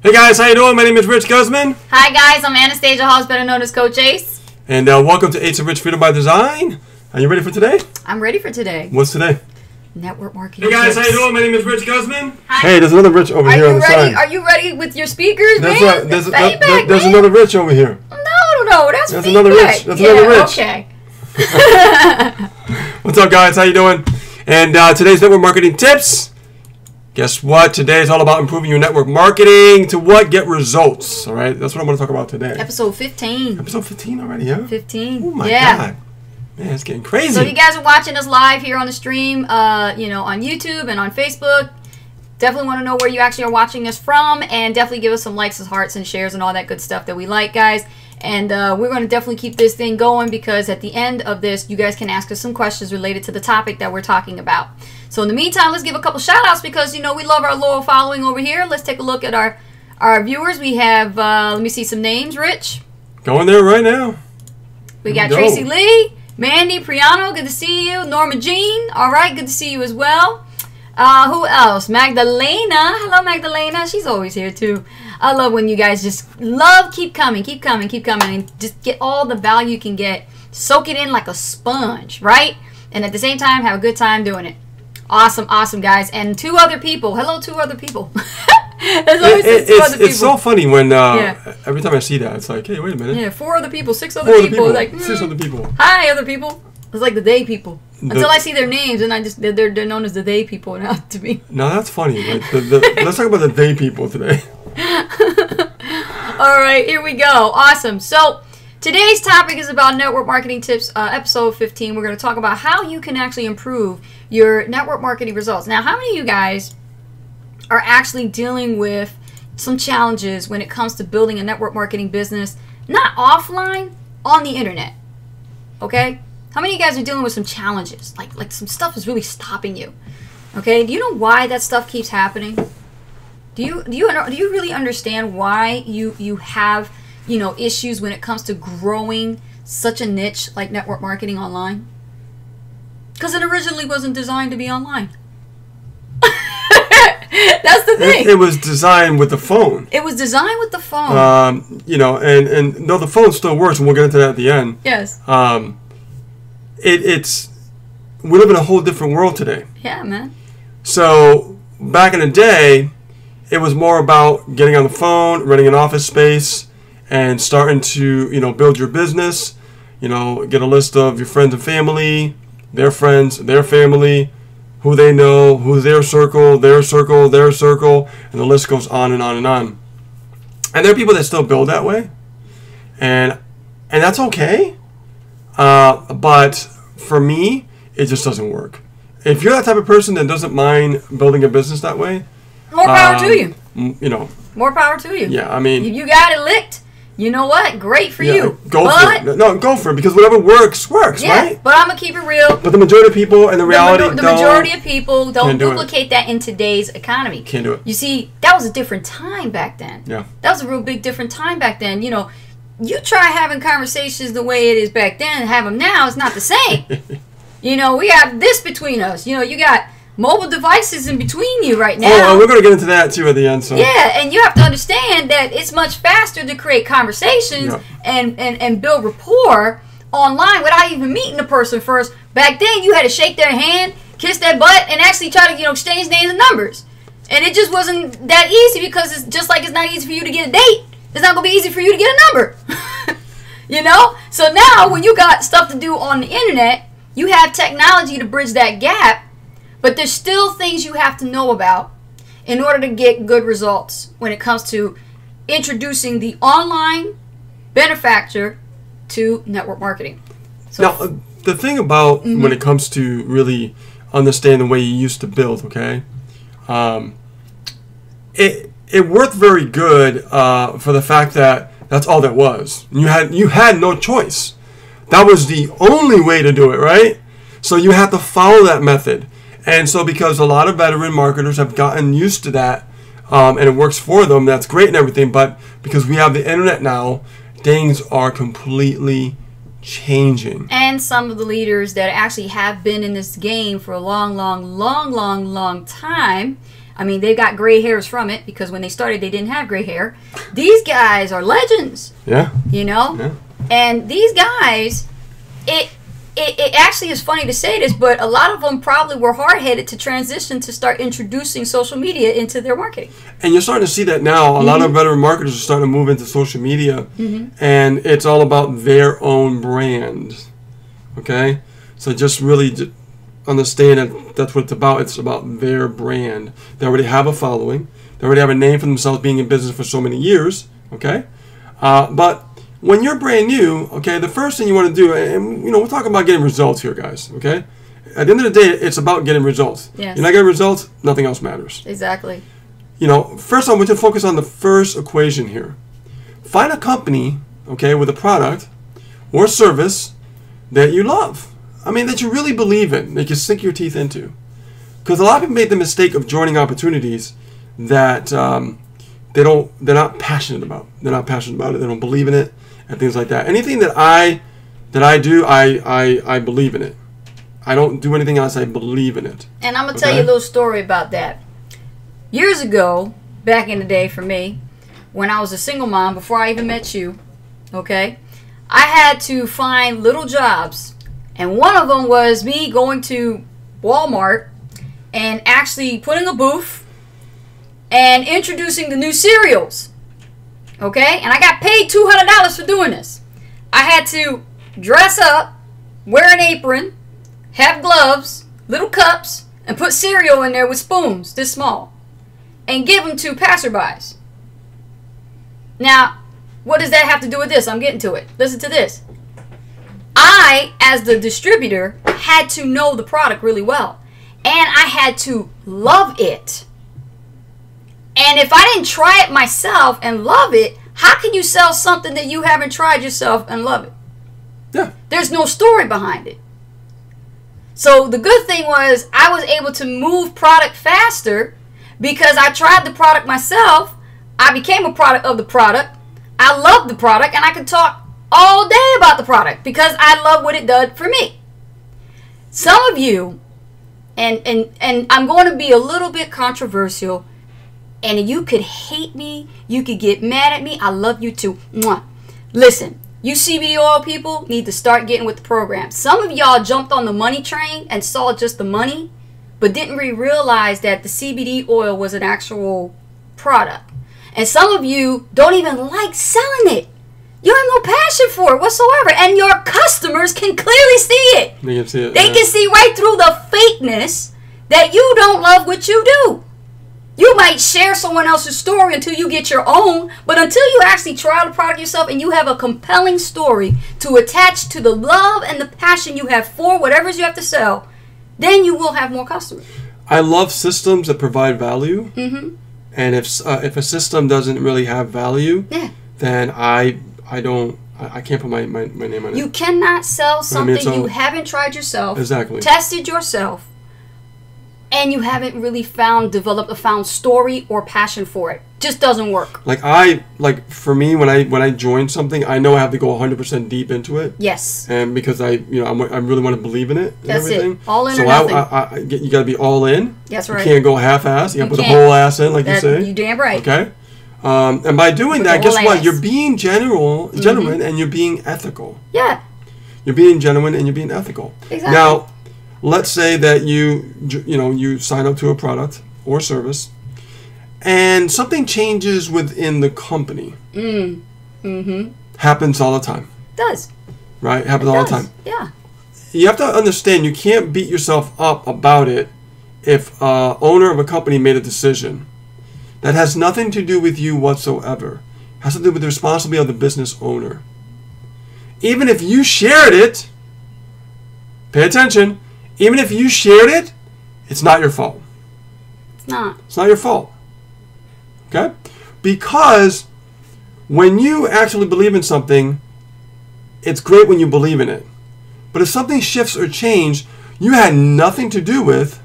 Hey guys, how you doing? My name is Rich Guzman. Hi guys, I'm Anastasia Halls, better known as Coach Ace. And welcome to Ace of Rich Freedom by Design. Are you ready for today? I'm ready for today. What's today? Network marketing. Hey guys, tips. how you doing? My name is Rich Guzman. Hi. Hey, there's another Rich over here on the side. Are you ready with your speakers, That's man? right. There's another Rich over here. No, that's feedback. Another Rich. That's another Rich. Okay. What's up, guys? How you doing? And today's network marketing tips. Guess what? Today is all about improving your network marketing to what? Get results. All right? That's what I'm going to talk about today. Episode 15. Episode 15 already, huh? 15. Oh, my God. Man, it's getting crazy. So you guys are watching us live here on the stream, on YouTube and on Facebook. Definitely want to know where you actually are watching us from, and definitely give us some likes and hearts and shares and all that good stuff that we like, guys. And we're going to definitely keep this thing going because at the end of this, you guys can ask us some questions related to the topic that we're talking about. So in the meantime, let's give a couple shout outs because, we love our loyal following over here. Let's take a look at our viewers. We have, let me see some names, Rich. Going there right now. We got Tracy Lee, Mandy, Priano, good to see you. Norma Jean, all right, good to see you as well. Who else? Magdalena. Hello, Magdalena. She's always here, too. I love when you guys just keep coming, and just get all the value you can get. Soak it in like a sponge, right? And at the same time, have a good time doing it. Awesome, guys. And 2 other people. Hello, 2 other people. There's always 2 other people. It's so funny when every time I see that, it's like, hey, wait a minute. Yeah, 4 other people, 6 other people. Like, 6 other people. Hi, other people. It's like the they people. Until I see their names, and they're known as the they people now to me. No, that's funny. Like let's talk about the they people today. All right, here we go. Awesome. So today's topic is about network marketing tips. Episode 15. We're going to talk about how you can actually improve your network marketing results. Now, how many of you guys are actually dealing with some challenges when it comes to building a network marketing business, not offline, on the internet? Okay. How many of you guys are dealing with some challenges? Like some stuff is really stopping you. Okay? Do you know why that stuff keeps happening? Do you really understand why you have, issues when it comes to growing such a niche like network marketing online? Because it originally wasn't designed to be online. That's the thing. It was designed with the phone. It was designed with the phone. And no, the phone still works, and we'll get into that at the end. Yes. We live in a whole different world today. Yeah, man. So back in the day, it was more about getting on the phone, renting an office space, and starting to build your business. Get a list of your friends and family, their friends, their family, who they know, who's their circle, their circle, their circle, and the list goes on and on and on. And there are people that still build that way, and that's okay. But for me, it just doesn't work. If you're that type of person that doesn't mind building a business that way, more power to you. More power to you. Yeah, I mean, if you got it licked, you know what? Great for you. Go for it. No, go for it because whatever works, right? But I'm gonna keep it real. But the majority of people and the majority of people don't duplicate that in today's economy. Can't do it. You see, that was a different time back then. Yeah. That was a real big different time back then. You try having conversations the way it is back then and have them now, it's not the same. We got this between us. You got mobile devices in between you right now. Oh, we're going to get into that too at the end. So. Yeah, and you have to understand that it's much faster to create conversations and build rapport online without even meeting the person first. Back then, you had to shake their hand, kiss their butt, and actually try to exchange names and numbers. And it just wasn't that easy because it's just like it's not easy for you to get a date. It's not going to be easy for you to get a number. So now when you got stuff to do on the internet, you have technology to bridge that gap, but there's still things you have to know about in order to get good results when it comes to introducing the online benefactor to network marketing. So now, the thing about when it comes to really understand the way you used to build, okay, it worked very good for the fact that that's all there was. You had no choice. That was the only way to do it, right? So you have to follow that method. And so because a lot of veteran marketers have gotten used to that, and it works for them, that's great and everything, but because we have the internet now, things are completely changing. And some of the leaders that actually have been in this game for a long time I mean, they got gray hairs from it because when they started, they didn't have gray hair. These guys are legends. Yeah. You know? Yeah. And these guys, it actually is funny to say this, but a lot of them probably were hard-headed to transition to start introducing social media into their marketing. And you're starting to see that now. A lot of veteran marketers are starting to move into social media, and it's all about their own brand. Okay? So just really understand that that's what it's about. It's about their brand. They already have a following. They already have a name for themselves, being in business for so many years. Okay? But when you're brand new, okay, the first thing you want to do, and we're talking about getting results here, guys, okay? At the end of the day, it's about getting results. Yes. You're not getting results, nothing else matters. Exactly. First I want you to focus on the first equation here. Find a company, okay, with a product or service that you love. I mean, that you really believe in, that you sink your teeth into. Because a lot of people make the mistake of joining opportunities that they're not passionate about. They're not passionate about it. They don't believe in it. And things like that. Anything that I do, I believe in it. I don't do anything else. I believe in it. And I'm gonna tell you a little story about that. Years ago, back in the day for me, when I was a single mom, before I even met you, okay, I had to find little jobs, and one of them was me going to Walmart and actually putting a booth and introducing the new cereals. Okay? And I got paid $200 for doing this. I had to dress up, wear an apron, have gloves, little cups, and put cereal in there with spoons this small. And give them to passerbys. Now, what does that have to do with this? I'm getting to it. Listen to this. I, as the distributor, had to know the product really well. And I had to love it. And if I didn't try it myself and love it, how can you sell something that you haven't tried yourself and love it? Yeah. There's no story behind it. So the good thing was I was able to move product faster because I tried the product myself. I became a product of the product. I loved the product, and I could talk all day about the product because I love what it did for me. Some of you, and I'm going to be a little bit controversial, and you could hate me, you could get mad at me. I love you too. Mwah. Listen, you CBD oil people need to start getting with the program. Some of y'all jumped on the money train and saw just the money, but didn't really realize that the CBD oil was an actual product. And some of you don't even like selling it. You have no passion for it whatsoever. And your customers can clearly see it. They can see it. They can see right through the fakeness that you don't love what you do. You might share someone else's story until you get your own, but until you actually try the product yourself and you have a compelling story to attach to the love and the passion you have for whatever you have to sell, then you will have more customers. I love systems that provide value. Mm-hmm. And if a system doesn't really have value, then I can't put my name on it. You cannot sell something you haven't tried yourself, tested yourself, and you haven't really developed a story or passion for it. Just doesn't work. For me, when I join something, I know I have to go 100% deep into it. Yes. And because I really want to believe in it. And That's everything. It. All in or nothing. You got to be all in. That's right. You can't go half-ass. You got to put the whole ass in, like you say. You damn right. Okay. And by doing that, guess what? You're being genuine, and you're being ethical. Yeah. You're being genuine and you're being ethical. Exactly. Now, let's say that you sign up to a product or service, and something changes within the company. Happens all the time. It does. Right? Happens all the time. Yeah. You have to understand, you can't beat yourself up about it if owner of a company made a decision that has nothing to do with you whatsoever. It has to do with the responsibility of the business owner. Even if you shared it, pay attention, even if you shared it, it's not your fault. It's not. It's not your fault. Okay? Because when you actually believe in something, it's great when you believe in it. But if something shifts or changes you had nothing to do with,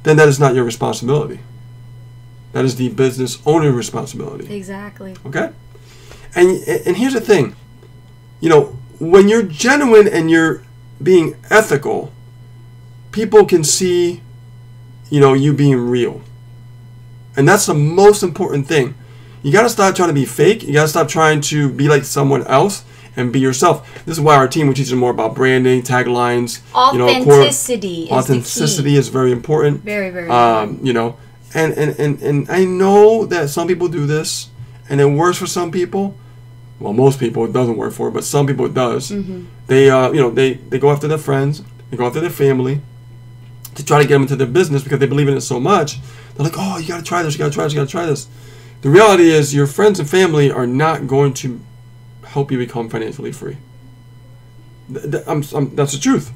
then that is not your responsibility. That is the business owner's responsibility. Exactly. Okay? And here's the thing. When you're genuine and you're being ethical, people can see, you being real. And that's the most important thing. You got to stop trying to be fake. You got to stop trying to be like someone else and be yourself. This is why our team, we teach them more about branding, taglines. Authenticity Authenticity is very important. Very, very important. You know, and I know that some people do this, and it works for some people. Well, most people it doesn't work for, but some people it does. Mm-hmm. They, they go after their friends, they go after their family, to try to get them into their business because they believe in it so much. They're like, oh, you got to try this, you got to try this, you got to try this. The reality is your friends and family are not going to help you become financially free. That's the truth.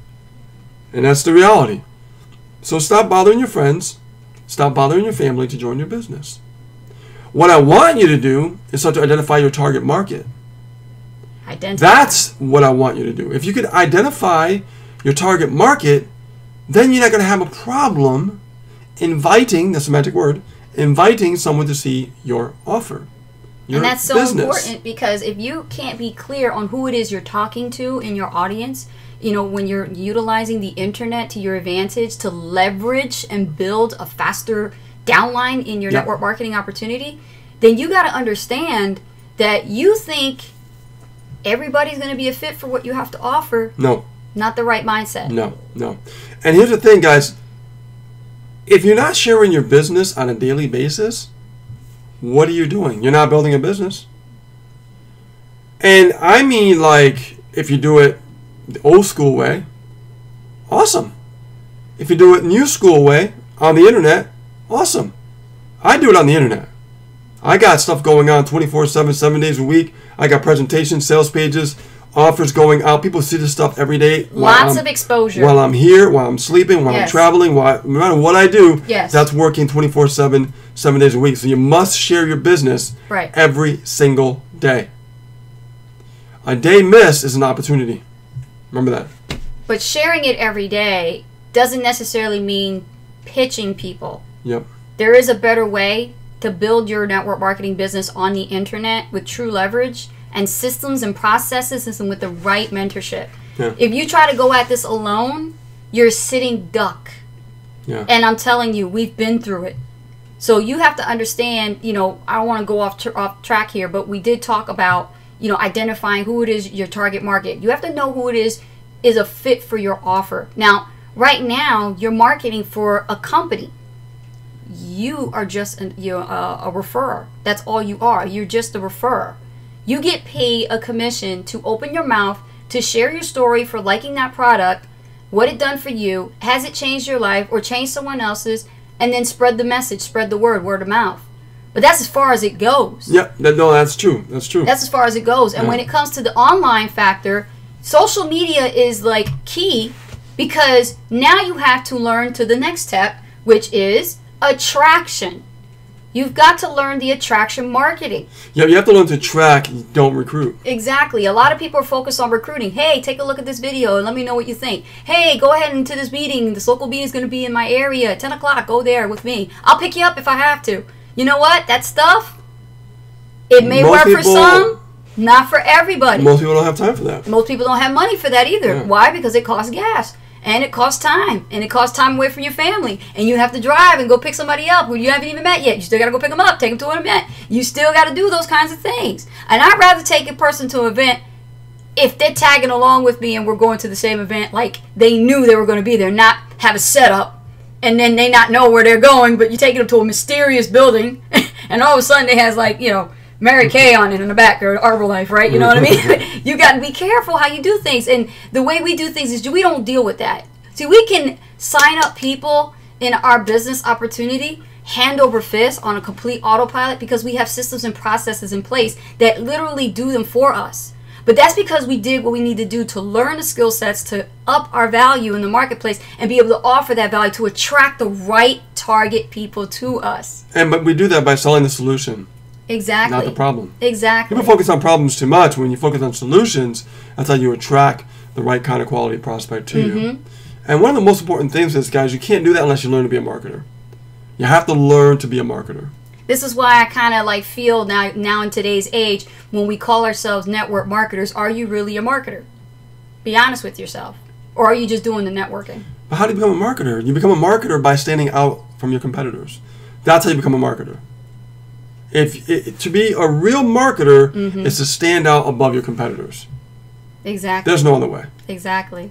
And that's the reality. So stop bothering your friends. Stop bothering your family to join your business. What I want you to do is start to identify your target market. That's what I want you to do. If you could identify your target market, then you're not going to have a problem inviting, that's a magic word, inviting someone to see your offer. And that's so important, because if you can't be clear on who it is you're talking to in your audience, you know, when you're utilizing the internet to your advantage to leverage and build a faster downline in your network marketing opportunity, then you got to understand that you think everybody's going to be a fit for what you have to offer. No. Not the right mindset. No. And here's the thing, guys. If you're not sharing your business on a daily basis, what are you doing? You're not building a business. And I mean, like, if you do it the old school way, awesome. If you do it new school way on the internet, awesome. I do it on the internet. I got stuff going on 24/7, 7 days a week. I got presentations, sales pages, offers going out. People see this stuff every day. Lots of exposure. While I'm here, while I'm sleeping, while I'm traveling, no matter what I do, that's working 24/7, 7 days a week. So you must share your business every single day. A day missed is an opportunity. Remember that. But sharing it every day doesn't necessarily mean pitching people. Yep. There is a better way to build your network marketing business on the internet with true leverage and systems and processes and with the right mentorship. Yeah. If you try to go at this alone, you're a sitting duck. Yeah. And I'm telling you, we've been through it. So you have to understand, you know, I don't want to go off track here, but we did talk about, you know, identifying who it is your target market. You have to know who it is a fit for your offer. Now, right now, you're marketing for a company. You are just a referrer. That's all you are. You're just a referrer. You get paid a commission to open your mouth, to share your story for liking that product, what it done for you, has it changed your life or changed someone else's, and then spread the message, spread the word of mouth. But that's as far as it goes. Yep, no, that's true. That's true. That's as far as it goes. And when it comes to the online factor, social media is like key, because now you have to learn to the next step, which is attraction. You've got to learn the attraction marketing. Yeah, you have to learn to track, don't recruit. Exactly. A lot of people are focused on recruiting. Hey, take a look at this video and let me know what you think. Hey, go ahead into this meeting. This local meeting is going to be in my area at 10 o'clock. Go there with me. I'll pick you up if I have to. You know what? That stuff, it may work for some, not for everybody. Most people don't have time for that. Most people don't have money for that either. Yeah. Why? Because it costs gas. And it costs time. And it costs time away from your family. And you have to drive and go pick somebody up who you haven't even met yet. You still got to go pick them up, take them to an event. You still got to do those kinds of things. And I'd rather take a person to an event if they're tagging along with me and we're going to the same event, like they knew they were going to be there, not have a setup and then they not know where they're going, but you're taking them to a mysterious building and all of a sudden it has, like, you know, Mary Kay on it in the back, or Arbolife, right? You know what I mean? You got to be careful how you do things. And the way we do things is we don't deal with that. See, we can sign up people in our business opportunity hand over fist on a complete autopilot because we have systems and processes in place that literally do them for us. But that's because we did what we need to do to learn the skill sets to up our value in the marketplace and be able to offer that value to attract the right target people to us. But we do that by selling the solution. Exactly. Not the problem. Exactly. People focus on problems too much. When you focus on solutions, that's how you attract the right kind of quality prospect to you. And one of the most important things is, guys, you can't do that unless you learn to be a marketer. You have to learn to be a marketer. This is why I kind of like feel now in today's age, when we call ourselves network marketers, are you really a marketer? Be honest with yourself. Or are you just doing the networking? But how do you become a marketer? You become a marketer by standing out from your competitors. That's how you become a marketer. To be a real marketer is to stand out above your competitors. Exactly. There's no other way. Exactly.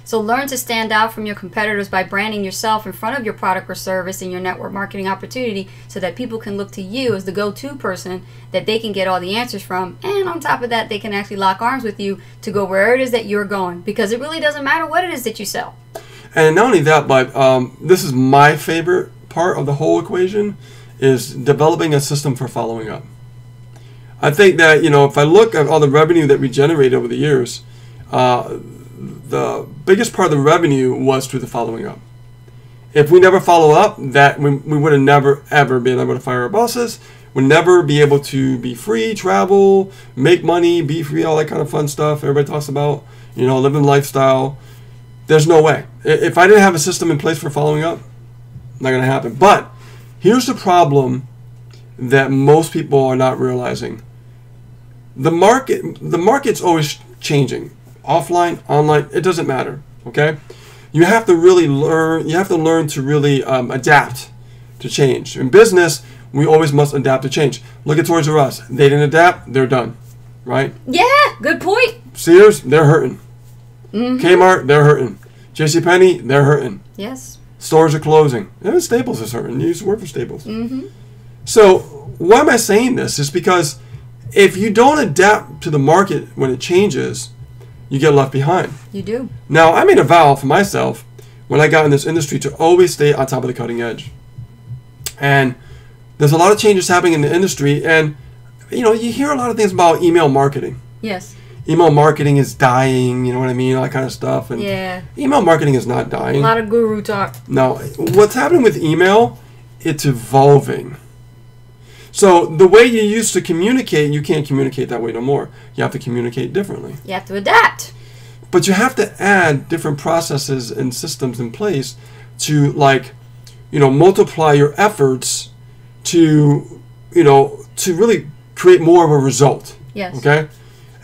So learn to stand out from your competitors by branding yourself in front of your product or service in your network marketing opportunity so that people can look to you as the go-to person that they can get all the answers from. And on top of that, they can actually lock arms with you to go where it is that you're going, because it really doesn't matter what it is that you sell. And not only that, but this is my favorite part of the whole equation, is developing a system for following up. I think that, if I look at all the revenue that we generated over the years, the biggest part of the revenue was through the following up. If we never follow up, that we would have never, ever been able to fire our bosses, would never be able to be free, travel, make money, be free, all that kind of fun stuff everybody talks about, living lifestyle. There's no way. If I didn't have a system in place for following up, not going to happen. But here's the problem that most people are not realizing. The market's always changing. Offline, online, it doesn't matter, okay? You have to really learn to really adapt to change. In business, we always must adapt to change. Look at Toys R Us. They didn't adapt, they're done, right? Yeah, good point. Sears, they're hurting. Kmart, they're hurting. JCPenney, they're hurting. Yes. Stores are closing. Even Staples is hurting. You used to work for Staples. So why am I saying this? Is because if you don't adapt to the market when it changes, you get left behind. You do. Now, I made a vow for myself when I got in this industry to always stay on top of the cutting edge. And there's a lot of changes happening in the industry, and you hear a lot of things about email marketing. Yes. Email marketing is dying, you know what I mean, all that kind of stuff. And yeah. Email marketing is not dying. A lot of guru talk. No, what's happening with email, it's evolving. So the way you used to communicate, you can't communicate that way no more. You have to communicate differently. You have to adapt. But you have to add different processes and systems in place to multiply your efforts to really create more of a result. Yes. Okay?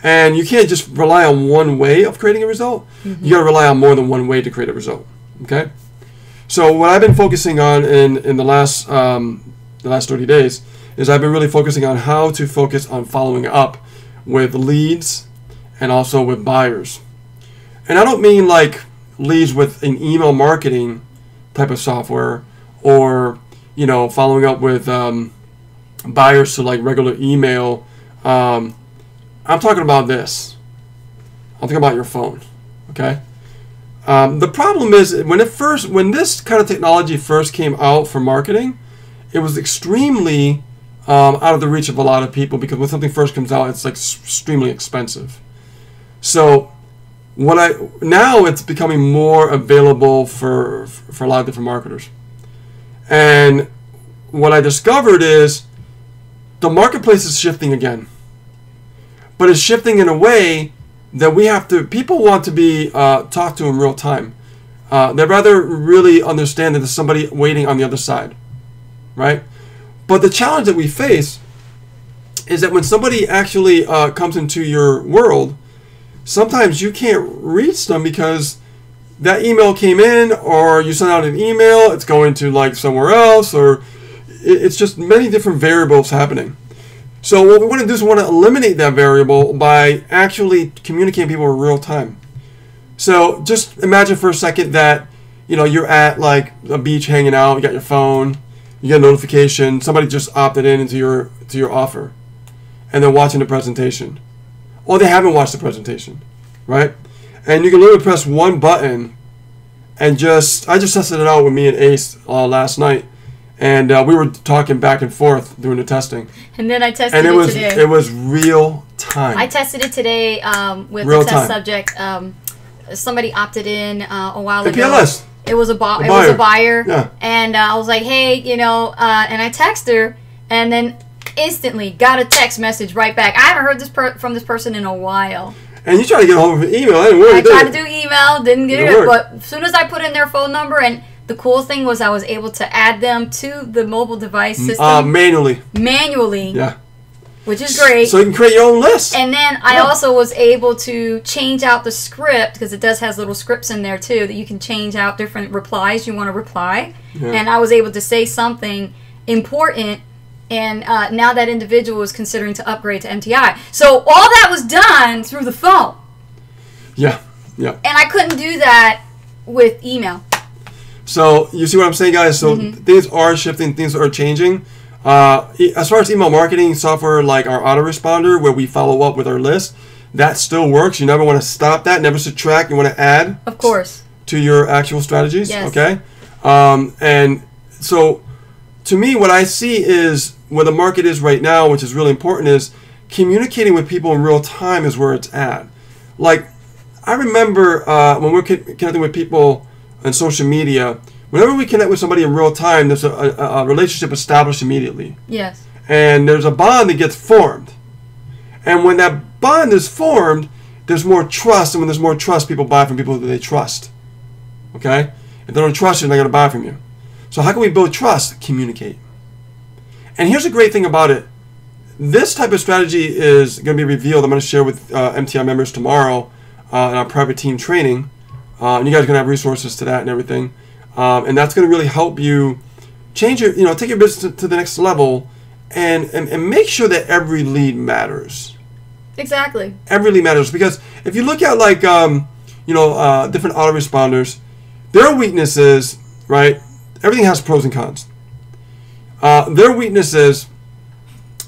And you can't just rely on one way of creating a result. You got to rely on more than one way to create a result. Okay? So what I've been focusing on in the last 30 days is I've been really focusing on how to focus on following up with leads and also with buyers. And I don't mean like leads with an email marketing type of software or, following up with buyers to like regular email. I'm talking about this. I'm talking about your phone, okay? The problem is when this kind of technology first came out for marketing, it was extremely out of the reach of a lot of people, because when something first comes out, it's like extremely expensive. So now it's becoming more available for a lot of different marketers. And what I discovered is the marketplace is shifting again. But it's shifting in a way that people want to be talked to in real time. They'd rather really understand that there's somebody waiting on the other side, right? But the challenge that we face is that when somebody actually comes into your world, sometimes you can't reach them because that email came in, or you sent out an email, it's going to like somewhere else, or it's just many different variables happening. So what we want to do is we want to eliminate that variable by actually communicating with people in real time. So just imagine for a second that you're at like a beach hanging out, you got your phone, you get a notification, somebody just opted into your offer, and they're watching the presentation. Or they haven't watched the presentation, right? And you can literally press one button and I just tested it out with me and Ace last night. And we were talking back and forth doing the testing. And then I tested it today. It was real time. I tested it today with a test subject. Somebody opted in a while ago. PLS. It was a buyer. Yeah. And I was like, hey, and I texted her, and then instantly got a text message right back. I haven't heard from this person in a while. And you tried to get a hold of an email. I tried to do email, didn't get it. But as soon as I put in their phone number, and the cool thing was I was able to add them to the mobile device system. Manually. Yeah. Which is great. So you can create your own list. And then I also was able to change out the script, because it has little scripts in there too, that you can change out different replies you want to reply. Yeah. And I was able to say something important. And now that individual is considering to upgrade to MTI. So all that was done through the phone. Yeah, yeah. And I couldn't do that with email. So you see what I'm saying, guys? So things are shifting, things are changing. As far as email marketing software like our autoresponder, where we follow up with our list, that still works. You never want to stop that, never subtract. You want to add, of course, to your actual strategies. Yes. Okay. And so, to me, what I see is where the market is right now, which is really important, is communicating with people in real time is where it's at. Like, I remember when we're connecting with people on social media, whenever we connect with somebody in real time, there's a relationship established immediately. Yes. And there's a bond that gets formed. And when that bond is formed, there's more trust. And when there's more trust, people buy from people that they trust. Okay? If they don't trust you, they're not going to buy from you. So how can we build trust? Communicate. And here's the great thing about it. This type of strategy is going to be revealed. I'm going to share with MTI members tomorrow in our private team training. And you guys are going to have resources to that and everything. And that's going to really help you change your, take your business to the next level and make sure that every lead matters. Exactly. Every lead matters. Because if you look at like, different autoresponders, their weakness is, right, everything has pros and cons. Their weakness is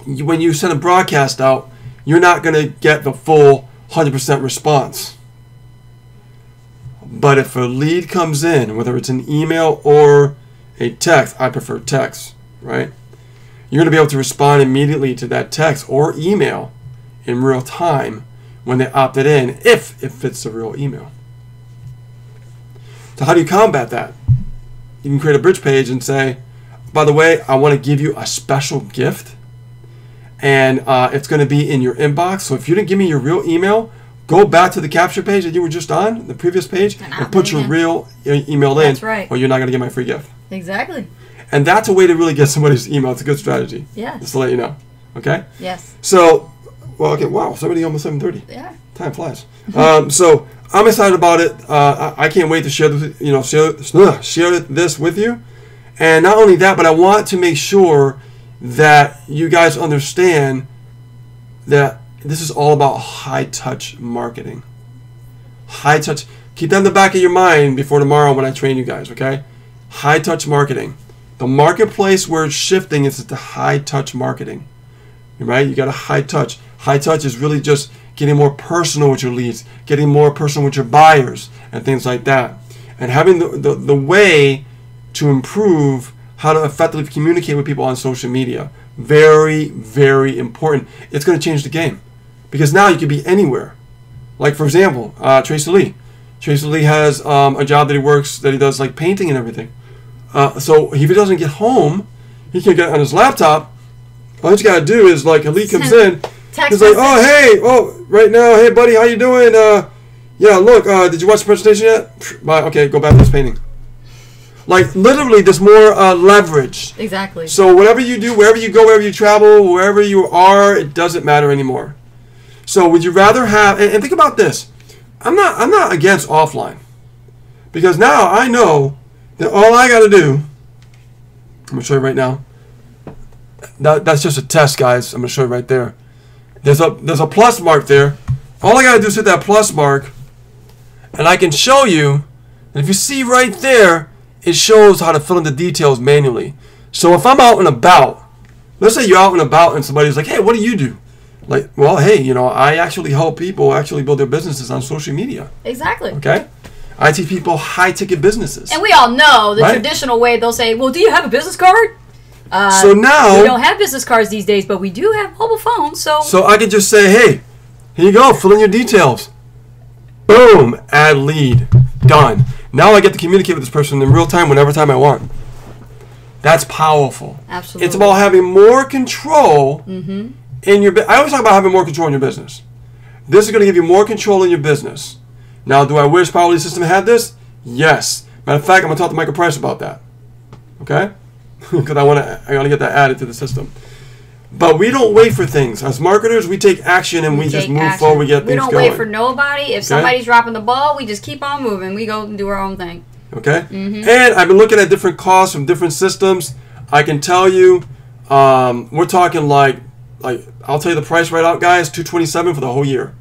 when you send a broadcast out, you're not going to get the full 100% response. But if a lead comes in, whether it's an email or a text, I prefer text, right? You're going to be able to respond immediately to that text or email in real time when they opted in, if it's a real email. So how do you combat that? You can create a bridge page and say, by the way, I want to give you a special gift, and it's going to be in your inbox. So if you didn't give me your real email, go back to the capture page that you were just on, the previous page, and put your real email in. That's right. Or you're not going to get my free gift. Exactly. And that's a way to really get somebody's email. It's a good strategy. Yeah. Just to let you know. Okay? Yes. So, well, okay, wow, it's already almost 7:30. Yeah. Time flies. So I'm excited about it. I can't wait to share this, share this with you. And not only that, but I want to make sure that you guys understand that this is all about high-touch marketing. High-touch. Keep that in the back of your mind before tomorrow when I train you guys, okay? High-touch marketing. The marketplace where it's shifting is to high-touch marketing. Right? You got a high-touch. High-touch is really just getting more personal with your leads, getting more personal with your buyers, and things like that. And having the way to improve how to effectively communicate with people on social media. Very, very important. It's going to change the game. Because now you can be anywhere. Like, for example, Tracy Lee. Tracy Lee has a job that he does like painting and everything. So if he doesn't get home, he can get on his laptop. All he's got to do is, like, a lead comes in. He's like, oh, hey, right now, hey, buddy, how you doing? Yeah, look, did you watch the presentation yet? Bye. Okay, go back to this painting. Like, literally, there's more leverage. Exactly. So whatever you do, wherever you go, wherever you travel, wherever you are, it doesn't matter anymore. So would you rather have, and think about this, I'm not against offline. Because now I know that all I got to do, I'm going to show you right now. That's just a test, guys. I'm going to show you right there. There's a plus mark there. All I got to do is hit that plus mark, and I can show you, and if you see right there, it shows how to fill in the details manually. So if I'm out and about, let's say you're out and about and somebody's like, hey, what do you do? Like, well, hey, I actually help people actually build their businesses on social media. Exactly. Okay? I teach people high-ticket businesses. And we all know the traditional way they'll say, well, do you have a business card? So now... We don't have business cards these days, but we do have mobile phones, so... So I can just say, hey, here you go, fill in your details. Boom, add lead. Done. Now I get to communicate with this person in real time, whenever time I want. That's powerful. Absolutely. It's about having more control in your business. I always talk about having more control in your business. This is going to give you more control in your business. Now, do I wish Power Lead System had this? Yes. Matter of fact, I'm going to talk to Michael Price about that. Okay? Because I want to get that added to the system. But we don't wait for things. As marketers, we take action and we just move forward. We get things going. We don't wait for nobody. If somebody's dropping the ball, we just keep on moving. We go and do our own thing. Okay? And I've been looking at different costs from different systems. I can tell you, we're talking like I'll tell you the price right out, guys. $227 for the whole year.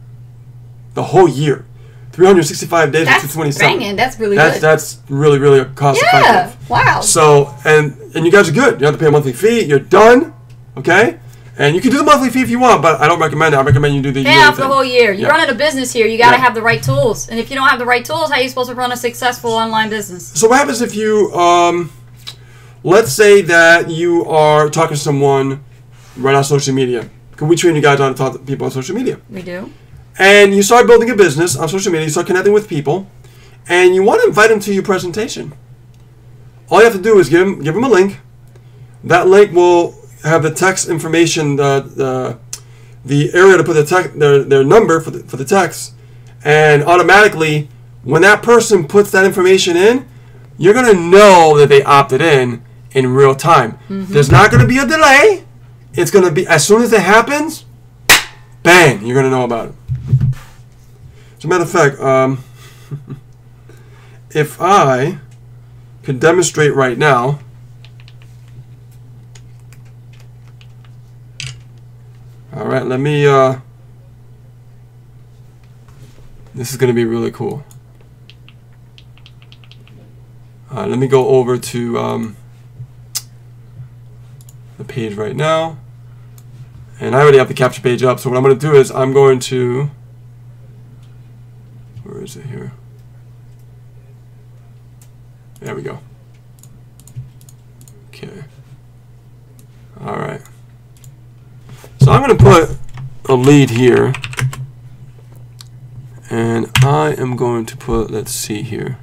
The whole year, 365 days. That's $227. banging. That's really good. That's really cost effective. Yeah. Wow. So and you guys are good. You don't have to pay a monthly fee. You're done. Okay. And you can do the monthly fee if you want, but I don't recommend it. I recommend you do the pay off the whole year. You're running a business here. You got to have the right tools. And if you don't have the right tools, how are you supposed to run a successful online business? So what happens if you, let's say that you are talking to someone right on social media. Because we train you guys how to talk to people on social media. We do. And you start building a business on social media. You start connecting with people. And you want to invite them to your presentation. All you have to do is give them a link. That link will have the text information, the area to put their number for the text, and automatically when that person puts that information in, you're gonna know that they opted in real time. There's not gonna be a delay. It's gonna be as soon as it happens, bang, you're gonna know about it. As a matter of fact, if I could demonstrate right now. All right, let me, this is going to be really cool. Let me go over to the page right now. And I already have the capture page up, so what I'm going to do is I'm going to, where is it here? There we go. Okay. All right. So I'm going to put a lead here, and I am going to put, let's see here.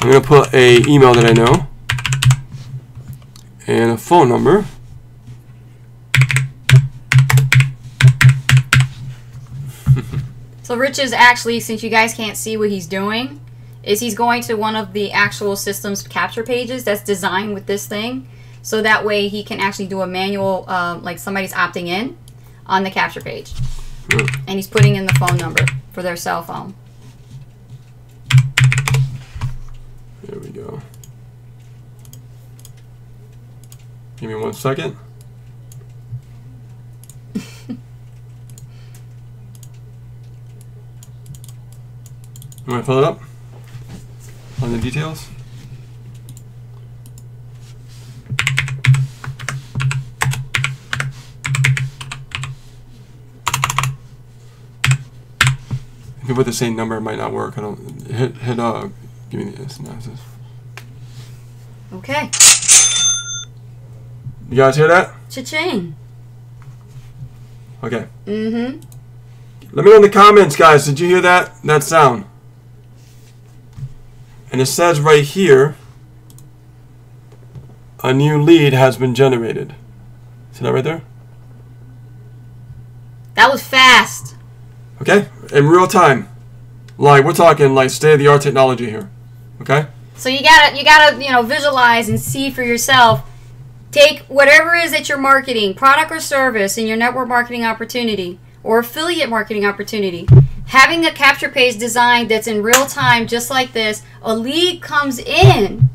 I'm going to put a email that I know, and a phone number. So Rich is actually, since you guys can't see what he's doing, is he's going to one of the actual system's capture pages that's designed with this thing, so that way he can actually do a manual, like somebody's opting in on the capture page. And he's putting in the phone number for their cell phone. There we go. Give me 1 second. You want to fill it up? On the details? If you put the same number, it might not work. I don't hit give me the synopsis. Okay. You guys hear that? Cha-ching. Okay. Let me know in the comments, guys. Did you hear that sound? And it says right here, a new lead has been generated. See that right there? That was fast. Okay, in real time. Like, we're talking like state-of-the-art technology here. Okay? So you gotta visualize and see for yourself. Take whatever it is that you're marketing, product or service, in your network marketing opportunity or affiliate marketing opportunity. Having a capture page designed that's in real time, just like this, a lead comes in,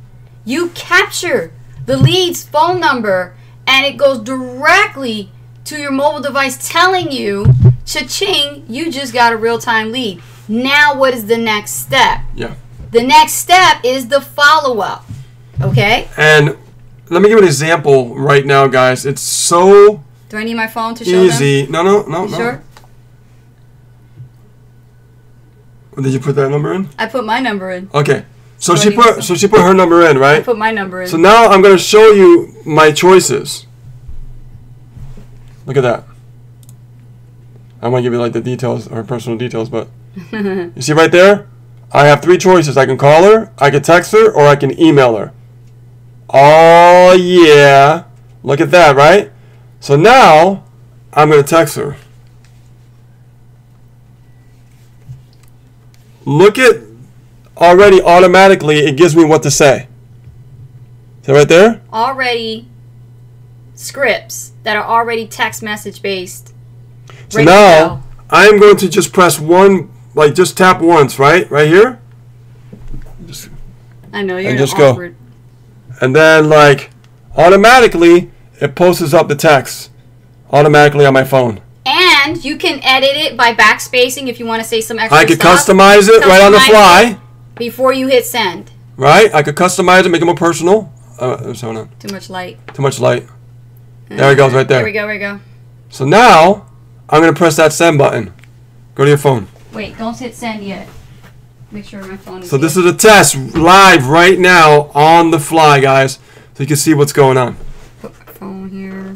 you capture the lead's phone number, and it goes directly to your mobile device telling you, cha-ching, you just got a real-time lead. Now what is the next step? Yeah. The next step is the follow-up, okay? And let me give an example right now, guys. It's so Do I need my phone to show easy. them? No. Sure. Did you put that number in? I put my number in. Okay. So Do I she need put my so she put her number in, I right? put my number in. So now I'm going to show you my choices. Look at that. I want to give you like the details, her personal details, but you see right there? I have 3 choices. I can call her, I can text her, or I can email her. Oh yeah. Look at that, right? So now I'm going to text her. Look at already automatically it gives me what to say. See right there? Already scripts that are already text message based. So now I'm going to just press one, like just tap once, right? Right here. Just I know, you're and just awkward. go. And then, like, automatically, it posts up the text automatically on my phone. And you can edit it by backspacing if you want to say some extra I could stuff. customize it right on the fly. Before you hit send. Right? I could customize it, make it more personal. Too much light. Too much light. There it goes, right there. There we go. So now, I'm going to press that send button. Go to your phone. Wait, don't hit send yet. Make sure my phone is So this is a test live right now on the fly, guys. So you can see what's going on. Put my phone here.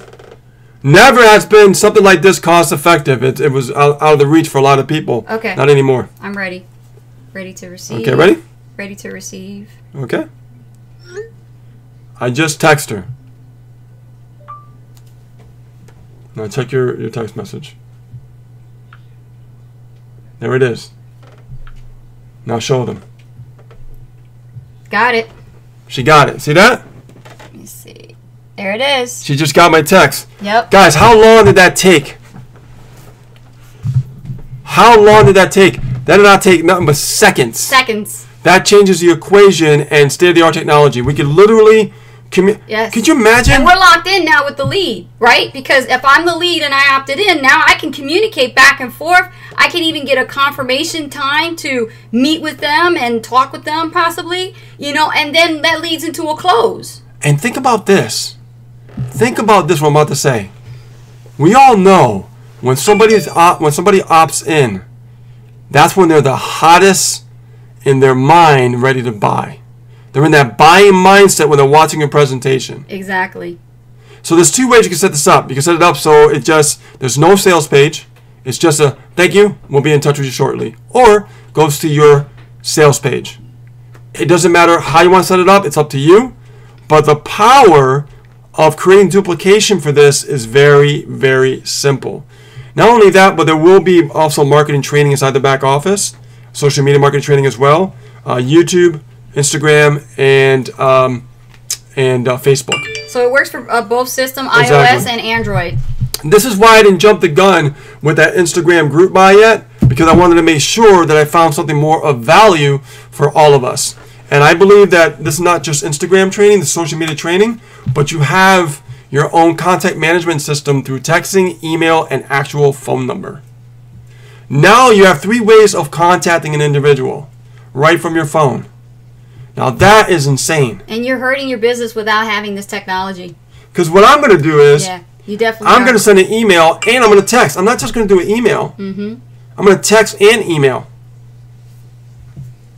Never has been something like this cost effective. It was out of the reach for a lot of people. Okay. Not anymore. I'm ready. Ready to receive. Okay, ready? Ready to receive. Okay. I just text her. Now check your text message. There it is. Now show them. Got it. She got it. See that? Let me see. There it is. She just got my text. Yep. Guys, how long did that take? How long did that take? That did not take nothing but seconds. Seconds. That changes the equation and state-of-the-art technology. We could literally... Yes. Could you imagine? And we're locked in now with the lead, right? Because if I'm the lead and I opted in, now I can communicate back and forth. I can even get a confirmation time to meet with them and talk with them possibly, and then that leads into a close. And think about this. Think about this what I'm about to say. We all know when somebody opts in, that's when they're the hottest in their mind ready to buy. They're in that buying mindset when they're watching your presentation. Exactly. So there's two ways you can set this up. You can set it up so there's no sales page. It's just a thank you, we'll be in touch with you shortly. Or goes to your sales page. It doesn't matter how you want to set it up, it's up to you. But the power of creating duplication for this is very, very simple. Not only that, but there will be also marketing training inside the back office, social media marketing training as well, YouTube, Instagram, and Facebook. So it works for both system, iOS and Android. This is why I didn't jump the gun with that Instagram group buy yet, because I wanted to make sure that I found something more of value for all of us. And I believe that this is not just Instagram training, the social media training, but you have your own contact management system through texting, email, and actual phone number. Now you have 3 ways of contacting an individual right from your phone. Now that is insane. And you're hurting your business without having this technology. Because what I'm going to do is, you definitely I'm going to send an email and I'm going to text. I'm not just going to do an email. Mm-hmm. I'm going to text and email.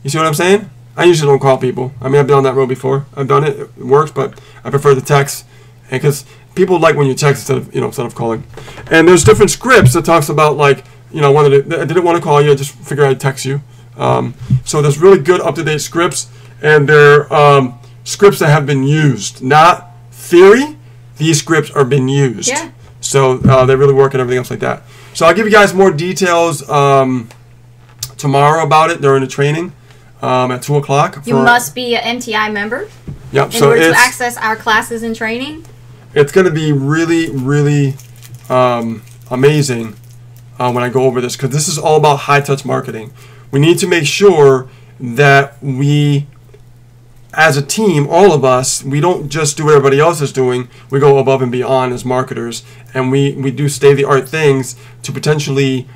You see what I'm saying? I usually don't call people. I mean, I've been on that road before. I've done it. It works, but I prefer the text. And because people like when you text instead of calling. And there's different scripts that talks about like, I didn't want to call you. I just figured I'd text you. So there's really good up-to-date scripts. And they're scripts that have been used, not theory. These scripts are being used. Yeah. So they really work and everything else like that. So I'll give you guys more details tomorrow about it during the training at 2 o'clock. You must be an MTI member. Yep. In order to access our classes and training. It's going to be really, really amazing when I go over this, because this is all about high-touch marketing. We need to make sure that we, as a team, all of us, we don't just do what everybody else is doing. We go above and beyond as marketers, and we do state-of-the-art things to potentially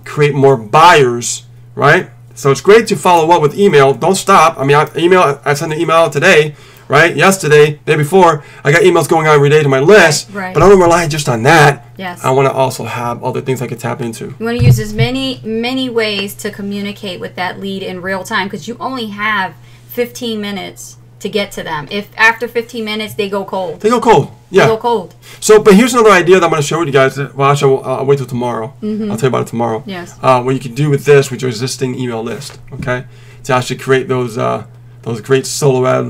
create more buyers, right? So it's great to follow up with email. Don't stop. I mean, I sent an email out today, right? Yesterday, day before. I got emails going out every day to my list, right. But I don't rely just on that. Yes. I want to also have other things I can tap into. You want to use as many ways to communicate with that lead in real time, because you only have 15 minutes to get to them. If after 15 minutes they go cold. They go cold. Yeah. They go cold. So, but here's another idea that I'm going to share with you guys. Well, actually, I'll wait till tomorrow. Mm-hmm. I'll tell you about it tomorrow. Yes. What you can do with this, with your existing email list, okay? To actually create those great solo ad,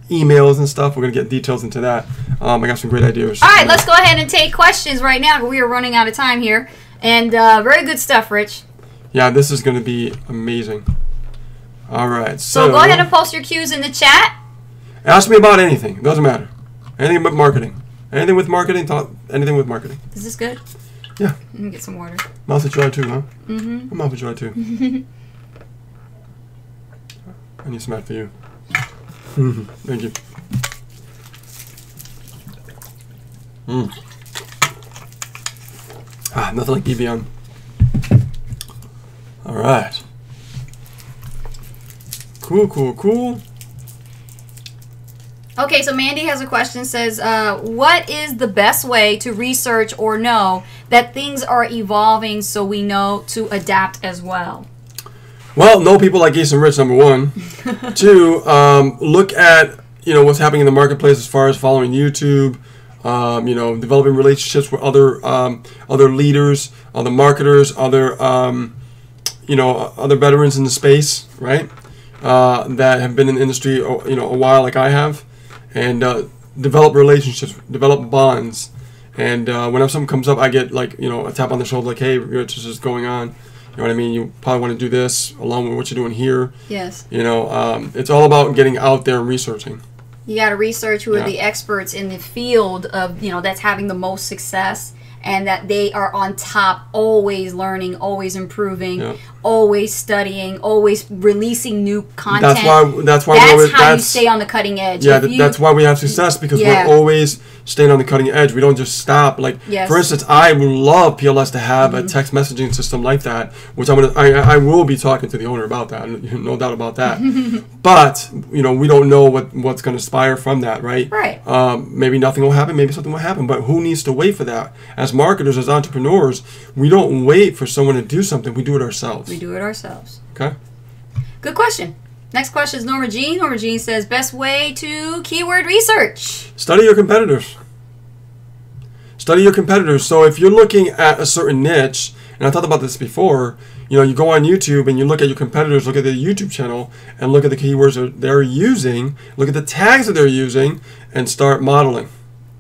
emails and stuff. We're going to get details into that. I got some great ideas. All right, let's go ahead and take questions right now. We are running out of time here. And very good stuff, Rich. Yeah, this is going to be amazing. All right. So go ahead and post your cues in the chat. Ask me about anything. It doesn't matter. Anything but marketing. Anything with marketing. Anything with marketing. Is this good? Yeah. Let me get some water. Mouth is dry too, huh? Mm-hmm. My mouth is dry too. I need some ad for you. Thank you. Nothing like Evian. All right. Cool. Okay, so Mandy has a question. Says, what is the best way to research or know that things are evolving so we know to adapt as well? Well, know people like Ace and Rich, number one. Two, look at what's happening in the marketplace as far as following YouTube. Developing relationships with other leaders, other marketers, other veterans in the space, right? That have been in the industry, a while, like I have, and develop relationships, develop bonds. And whenever something comes up, I get a tap on the shoulder, like, "Hey, Rich, this is going on. You know what I mean? You probably want to do this along with what you're doing here." Yes. It's all about getting out there and researching. You got to research who are the experts in the field of, that's having the most success, and that they are on top, always learning, always improving, always studying, always releasing new content. That's how you stay on the cutting edge. Yeah, that's why we have success, because we're always staying on the cutting edge. We don't just stop. For instance, I would love PLS to have a text messaging system like that, which I will be talking to the owner about that, no doubt about that. But we don't know what's going to inspire from that, right? Right. Maybe nothing will happen. Maybe something will happen. But who needs to wait for that? As marketers, as entrepreneurs, we don't wait for someone to do something. We do it ourselves. We do it ourselves. Okay. Good question. Next question is Norma Jean. Norma Jean says, best way to keyword research. Study your competitors. Study your competitors. So if you're looking at a certain niche, and I talked about this before, you go on YouTube and you look at your competitors, look at their YouTube channel, and look at the keywords that they're using, look at the tags that they're using, and start modeling.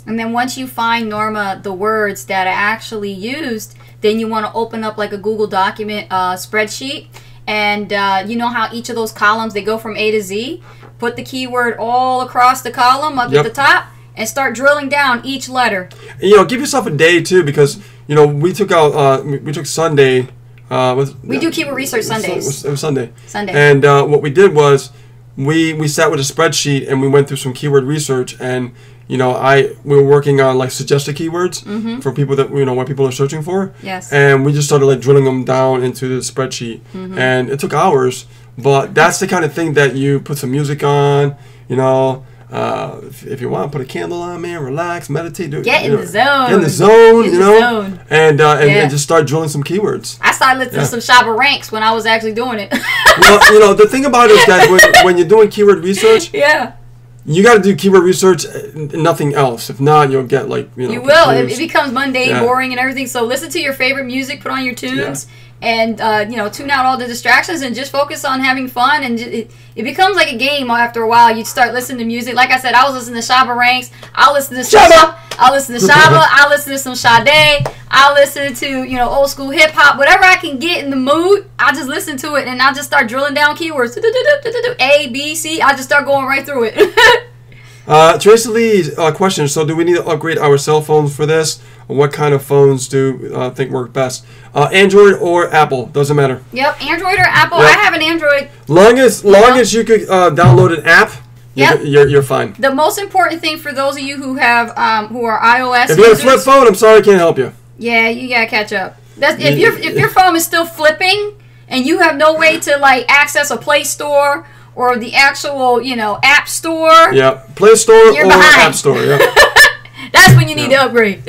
And then once you find, Norma, the words that are actually used, then you want to open up like a Google document spreadsheet. And you know how each of those columns, they go from A to Z? Put the keyword all across the column up at the top and start drilling down each letter. And, give yourself a day, too, because, we took out, we took Sunday. We do keyword research Sundays. It was Sunday. Sunday. And what we did was we sat with a spreadsheet and we went through some keyword research, and we were working on suggested keywords for people that what people are searching for. Yes. And we just started drilling them down into the spreadsheet, and it took hours. But that's the kind of thing that you put some music on, if you want, put a candle on, man, relax, meditate, get in the zone. Get in the zone, and just start drilling some keywords. I started listening to some Shabba Ranks when I was actually doing it. Well, the thing about it is that when you're doing keyword research, you got to do keyword research, nothing else. If not, you'll get You will. It becomes mundane, boring, and everything. So listen to your favorite music, put on your tunes, and tune out all the distractions and just focus on having fun. And it becomes like a game after a while. You start listening to music. Like I said, I was listening to Shabba Ranks. I'll listen to Shabba. I'll listen to Shabba. I'll listen to some Sade. I'll listen to old school hip hop. Whatever I can get in the mood, I'll just listen to it, and I'll just start drilling down keywords. A, B, C. I'll just start going right through it. Tracy Lee's question. So, do we need to upgrade our cell phones for this? Or what kind of phones do think work best? Android or Apple, doesn't matter. Yep, Android or Apple. Yep. I have an Android. Long as you could download an app, you're fine. The most important thing for those of you who have who are iOS if you have a flip phone, I'm sorry, I can't help you. Yeah, you gotta catch up. If your phone is still flipping and you have no way to access a Play Store or the actual App Store. Yeah, Play Store or behind. App Store. Yeah. That's when you need to upgrade.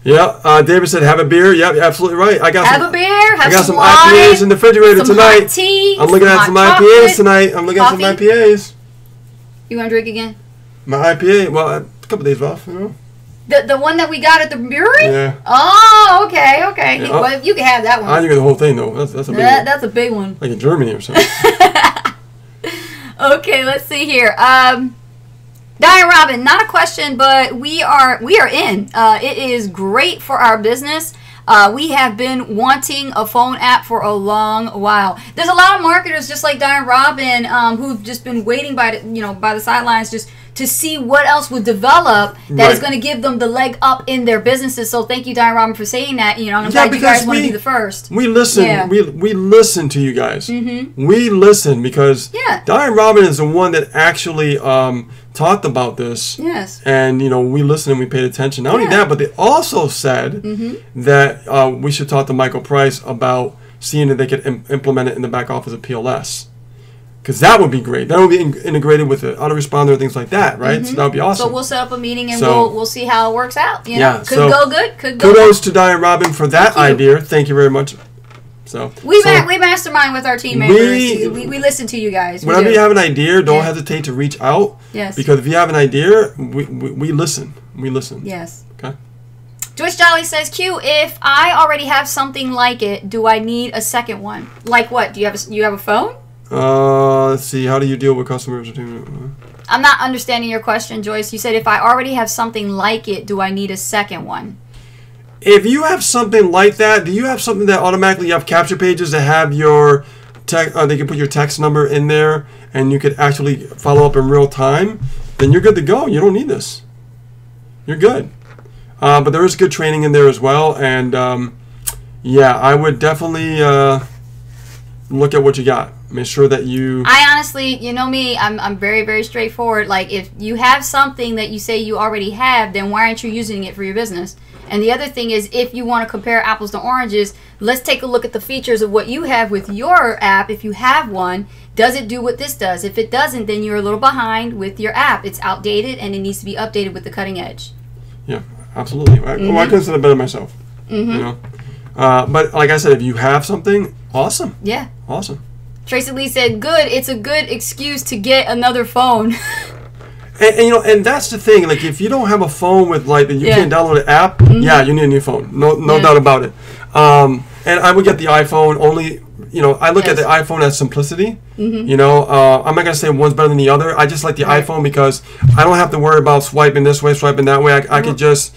Yeah, David said have a beer. Yeah, absolutely right. I got some wine, IPAs in the refrigerator tonight. Hot tea, I'm looking at some IPAs tonight. I'm looking at some IPAs. You want to drink again? My IPA. Well, a couple days off. The one that we got at the brewery? Yeah. Oh, okay. Yeah. Well, you can have that one. I think the whole thing though. That's a big one. That's a big one. Like in Germany or something. Okay, let's see here. Diane Robin, not a question, but we are in. It is great for our business. We have been wanting a phone app for a long while. There's a lot of marketers just like Diane Robin who've just been waiting by the sidelines, just to see what else would develop that is going to give them the leg up in their businesses. So thank you, Diane Robin, for saying that. You know, and I'm glad you guys want to be the first. We listen. Yeah. We listen to you guys. We listen because Diane Robin is the one that actually talked about this. Yes. And, you know, we listened and we paid attention. Not only that, but they also said that we should talk to Michael Price about seeing if they could implement it in the back office of PLS. Because that would be great. That would be integrated with the autoresponder and things like that, right? So that would be awesome. So we'll set up a meeting and we'll see how it works out. You know? Could go good. Could go kudos to Diane Robin for that idea. Thank you very much. So we mastermind with our team members. We listen to you guys. Whenever you have an idea, don't hesitate to reach out. Yes. Because if you have an idea, we listen. We listen. Yes. Okay. Joyce Jolly says, Q, if I already have something like it, do I need a second one? Like what? Do you have a phone? Let's see. How do you deal with customers? I'm not understanding your question, Joyce. You said if I already have something like it, do I need a second one? If you have something like that, do you have something that automatically you have capture pages that have your text? They can put your text number in there, and you could actually follow up in real time. Then you're good to go. You don't need this. You're good. But there is good training in there as well, and yeah, I would definitely look at what you got. Make sure that you... I honestly, you know me, I'm very, very straightforward. Like, if you have something that you say you already have, then why aren't you using it for your business? And the other thing is, if you want to compare apples to oranges, let's take a look at the features of what you have with your app. If you have one, does it do what this does? If it doesn't, then you're a little behind with your app. It's outdated, and it needs to be updated with the cutting edge. Yeah, absolutely. Well, I consider it better myself. You know? But like I said, if you have something, awesome. Yeah. Awesome. Tracy Lee said, good, it's a good excuse to get another phone. and you know, and that's the thing. Like, if you don't have a phone with, like, you can't download an app, yeah, you need a new phone. No doubt about it. And I would get the iPhone only, you know, I look at the iPhone as simplicity. You know, I'm not going to say one's better than the other. I just like the iPhone because I don't have to worry about swiping this way, swiping that way. I could just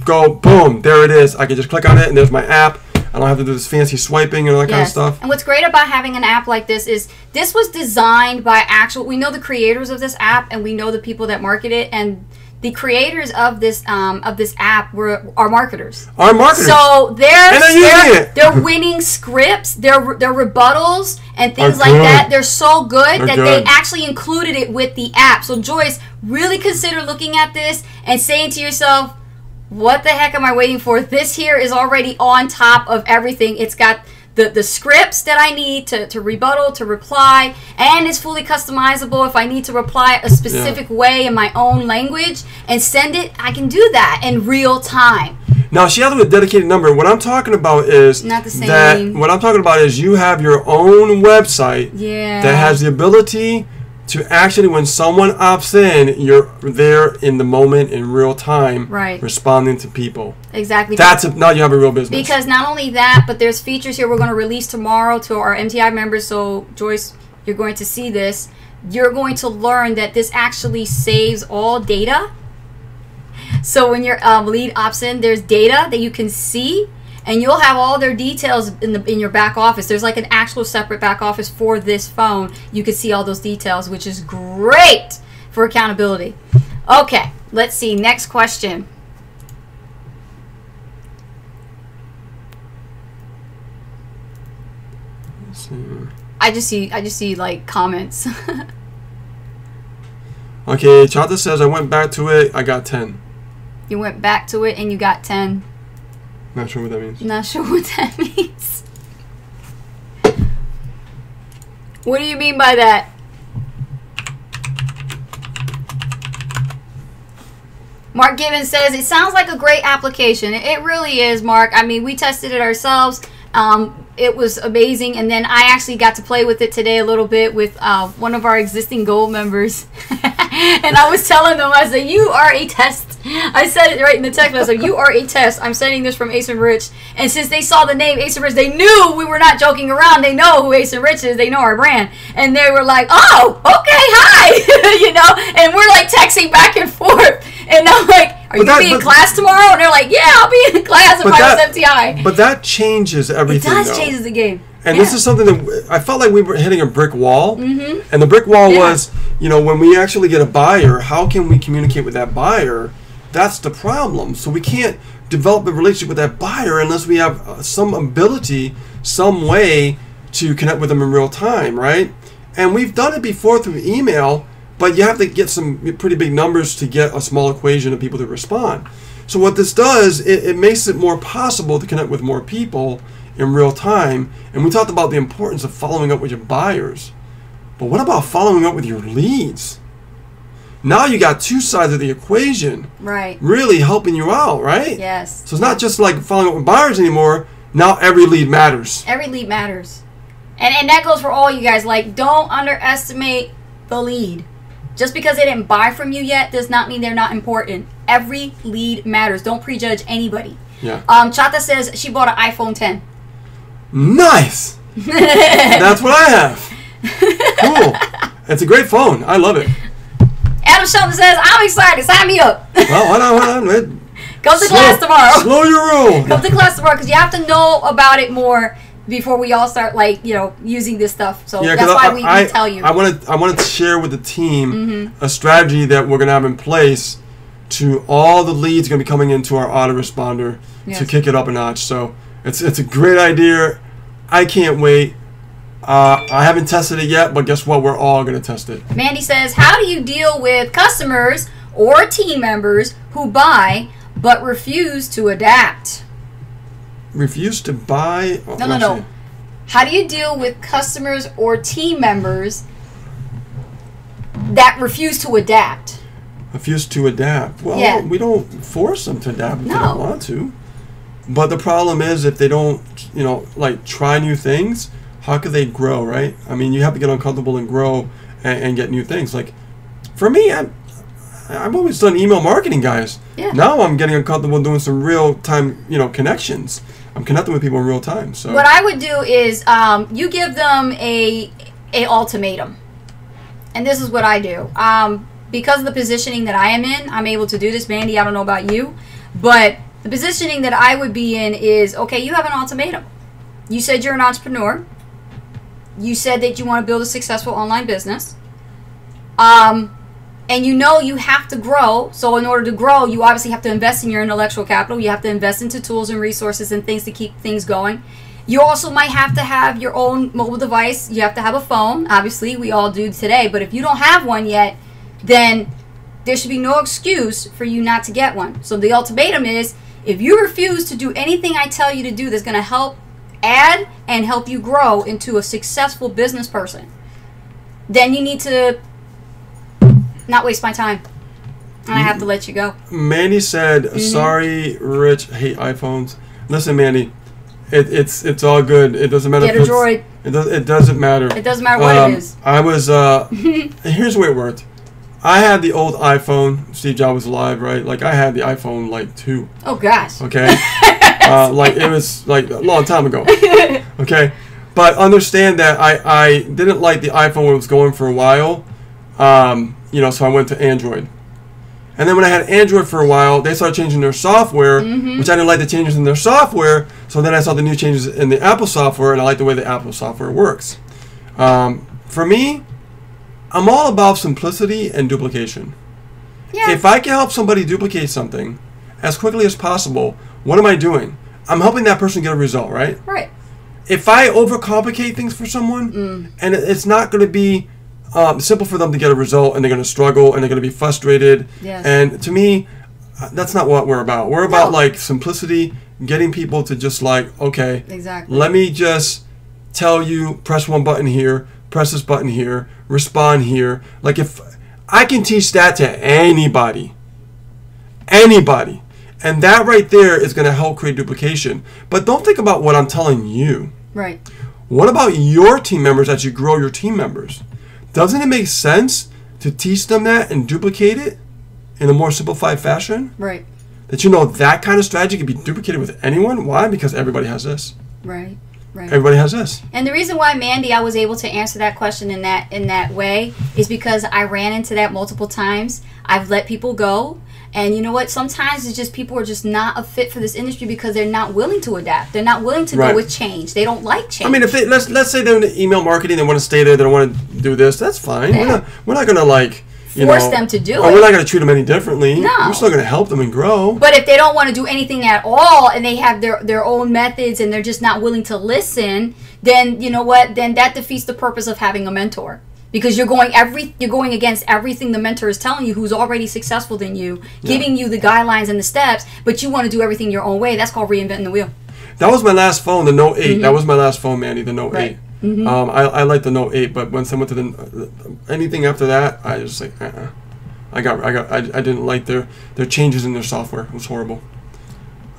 go, boom, there it is. I could just click on it, and there's my app. I don't have to do this fancy swiping and all that kind of stuff. And what's great about having an app like this is this was designed by we know the creators of this app, and we know the people that market it, and the creators of this app are marketers. Are marketers. So they're winning scripts, their rebuttals and things like that. They're so good that they actually included it with the app. So Joyce, really consider looking at this and saying to yourself, what the heck am I waiting for? This here is already on top of everything. It's got the scripts that I need to rebuttal, to reply, and it's fully customizable. If I need to reply a specific way in my own language and send it, I can do that in real time. Now, she has a dedicated number. What I'm talking about is not the same. What I'm talking about is you have your own website that has the ability to actually, when someone opts in, you're there in the moment, in real time, responding to people. Exactly. Now you have a real business. Because not only that, but there's features here we're going to release tomorrow to our MTI members. So, Joyce, you're going to see this. You're going to learn that this actually saves all data. So when your lead opts in, there's data that you can see. And you'll have all their details in your back office. There's like an actual separate back office for this phone. You can see all those details, which is great for accountability. Okay, let's see. Next question. Let's see. I just see like comments. Okay, Chata says I went back to it. I got 10. You went back to it and you got 10. Not sure what that means. Not sure what that means. What do you mean by that? Mark Gibbons says, it sounds like a great application. It really is, Mark. I mean, we tested it ourselves. It was amazing. And then I actually got to play with it today a little bit with one of our existing gold members. And I was telling them, I said, you are a test. I said it right in the text. I was like, you are a test. I'm sending this from Ace and Rich. And since they saw the name Ace and Rich, they knew we were not joking around. They know who Ace and Rich is. They know our brand. And they were like, oh, okay, hi. You know, and we're like texting back and forth. And I'm like, are you going to be in class tomorrow? And they're like, yeah, I'll be in class if I was MTI. But that changes everything. It does change the game. And this is something that I felt like we were hitting a brick wall. And the brick wall was, when we actually get a buyer, how can we communicate with that buyer? That's the problem. So we can't develop a relationship with that buyer unless we have some ability, some way to connect with them in real time, right? And we've done it before through email, but you have to get some pretty big numbers to get a small equation of people to respond. So what this does, it makes it more possible to connect with more people in real time. And we talked about the importance of following up with your buyers. But what about following up with your leads? Now you got two sides of the equation. Right. Really helping you out, right? Yes. So it's not just like following up with buyers anymore. Now every lead matters. Every lead matters. And that goes for all you guys. Like, don't underestimate the lead. Just because they didn't buy from you yet does not mean they're not important. Every lead matters. Don't prejudge anybody. Yeah. Chata says she bought an iPhone 10. Nice. That's what I have. Cool. It's a great phone. I love it. Adam Shelton says, I'm excited. Sign me up. Well, hold on. Come to class tomorrow. Slow your roll. Come to class tomorrow because you have to know about it more before we all start, using this stuff. So that's why we tell you. I want to share with the team a strategy that we're going to have in place to all the leads going to be coming into our autoresponder to kick it up a notch. So it's a great idea. I can't wait. I haven't tested it yet, but guess what? We're all going to test it. Mandy says, how do you deal with customers or team members who buy but refuse to adapt? Refuse to buy? No. How do you deal with customers or team members that refuse to adapt? Refuse to adapt. Well, we don't force them to adapt if they don't want to. But the problem is if they don't, try new things, how could they grow, right? I mean, you have to get uncomfortable and grow and get new things. Like, for me, I've always done email marketing, guys. Yeah. Now I'm getting uncomfortable doing some real-time, connections. I'm connecting with people in real time. So what I would do is you give them a ultimatum. And this is what I do. Because of the positioning that I am in, I'm able to do this. Mandy, I don't know about you, but the positioning that I would be in is, okay, you have an ultimatum. You said you're an entrepreneur. You said that you want to build a successful online business. And you have to grow. So in order to grow, you obviously have to invest in your intellectual capital. You have to invest into tools and resources and things to keep things going. You also might have to have your own mobile device. You have to have a phone. Obviously, we all do today. But if you don't have one yet, then there should be no excuse for you not to get one. So the ultimatum is, if you refuse to do anything I tell you to do that's going to help add and help you grow into a successful business person, then you need to not waste my time. And I have to let you go. Mandy said, sorry, Rich, hate iPhones. Listen, Mandy, it's all good. It doesn't matter. Get a Droid. It doesn't matter. It doesn't matter what it is. I was, here's the way it worked. I had the old iPhone. Steve Jobs was alive, right? Like, I had the iPhone, 2. Oh, gosh. Okay? It was, a long time ago. Okay? But understand that I didn't like the iPhone when it was going for a while. So I went to Android. And then when I had Android for a while, they started changing their software, which I didn't like the changes in their software. So then I saw the new changes in the Apple software, and I like the way the Apple software works. For me, I'm all about simplicity and duplication. Yeah. If I can help somebody duplicate something as quickly as possible, what am I doing? I'm helping that person get a result, right? Right. If I overcomplicate things for someone, and it's not going to be simple for them to get a result, and they're going to struggle, and they're going to be frustrated. Yes. And to me, that's not what we're about. We're about simplicity, getting people to just okay, exactly. Let me just tell you, press one button here, press this button here, respond here. If I can teach that to anybody, and that right there is going to help create duplication. But don't think about what I'm telling you. Right. What about your team members as you grow your team members? Doesn't it make sense to teach them that and duplicate it in a more simplified fashion? Right. That that kind of strategy can be duplicated with anyone? Why? Because everybody has this. Right. Right. Everybody has this. And the reason why, Mandy, I was able to answer that question in that way is because I ran into that multiple times. I've let people go, And you know what? Sometimes it's just people are just not a fit for this industry because they're not willing to adapt. They're not willing to go with change. They don't like change. I mean, if they, let's say they're in email marketing, they want to stay there, they don't want to do this, that's fine. Yeah. We're not going to like force them to do it. We're not going to treat them any differently. No. We're still going to help them and grow. But if they don't want to do anything at all and they have their own methods and they're just not willing to listen, then you know what? Then that defeats the purpose of having a mentor. Because you're going against everything the mentor is telling you, who's already successful than you, giving you the guidelines and the steps, but you want to do everything your own way. That's called reinventing the wheel. That was my last phone, the Note 8. That was my last phone, Mandy, the Note 8. I like the Note 8, but when someone to anything after that, I just like, I didn't like their changes in their software. It was horrible.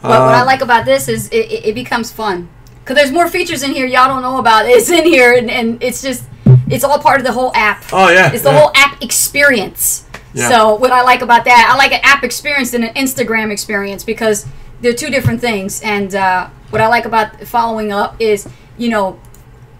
But what I like about this is it becomes fun. Because there's more features in here y'all don't know about. It's in here, and it's just... It's all part of the whole app. Oh, yeah. It's the whole app experience. Yeah. So what I like about that, I like an app experience than an Instagram experience because they're two different things. And what I like about following up is, you know,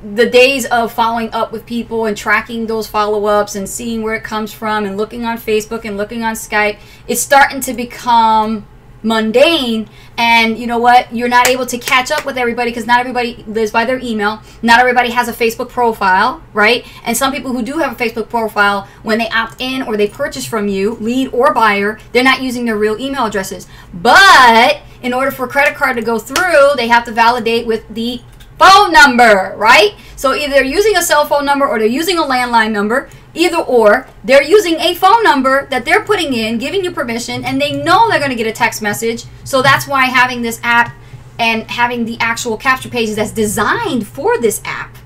the days of following up with people and tracking those follow-ups and seeing where it comes from and looking on Facebook and looking on Skype, it's starting to become mundane. And you know what, you're not able to catch up with everybody because not everybody lives by their email, not everybody has a Facebook profile, right? And some people who do have a Facebook profile, when they opt in or they purchase from you, lead or buyer, they're not using their real email addresses. But in order for a credit card to go through, they have to validate with the phone number, right? So either they're using a cell phone number or they're using a landline number. Either or, they're using a phone number that they're putting in, giving you permission, and they know they're going to get a text message. So that's why having this app and having the actual capture pages that's designed for this app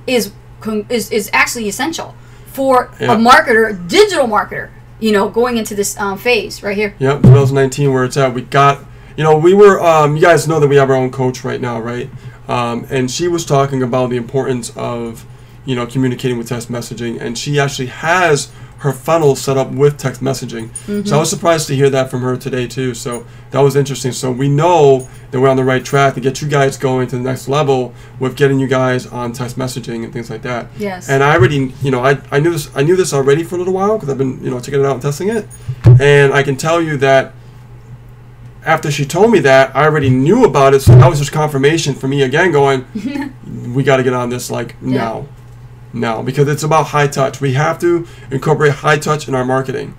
is actually essential for a marketer, digital marketer, you know, going into this phase right here. Yep, 2019 where it's at. We got, you know, we were, you guys know that we have our own coach right now, right? And she was talking about the importance of, you know, communicating with text messaging, and she actually has her funnel set up with text messaging. So I was surprised to hear that from her today too. So that was interesting. So we know that we're on the right track to get you guys going to the next level with getting you guys on text messaging and things like that. Yes. And I already, you know, I knew this already for a little while because I've been, you know, checking it out and testing it, and I can tell you that after she told me that, I already knew about it. So that was just confirmation for me again, going, we got to get on this like now. Now, because it's about high touch. We have to incorporate high touch in our marketing.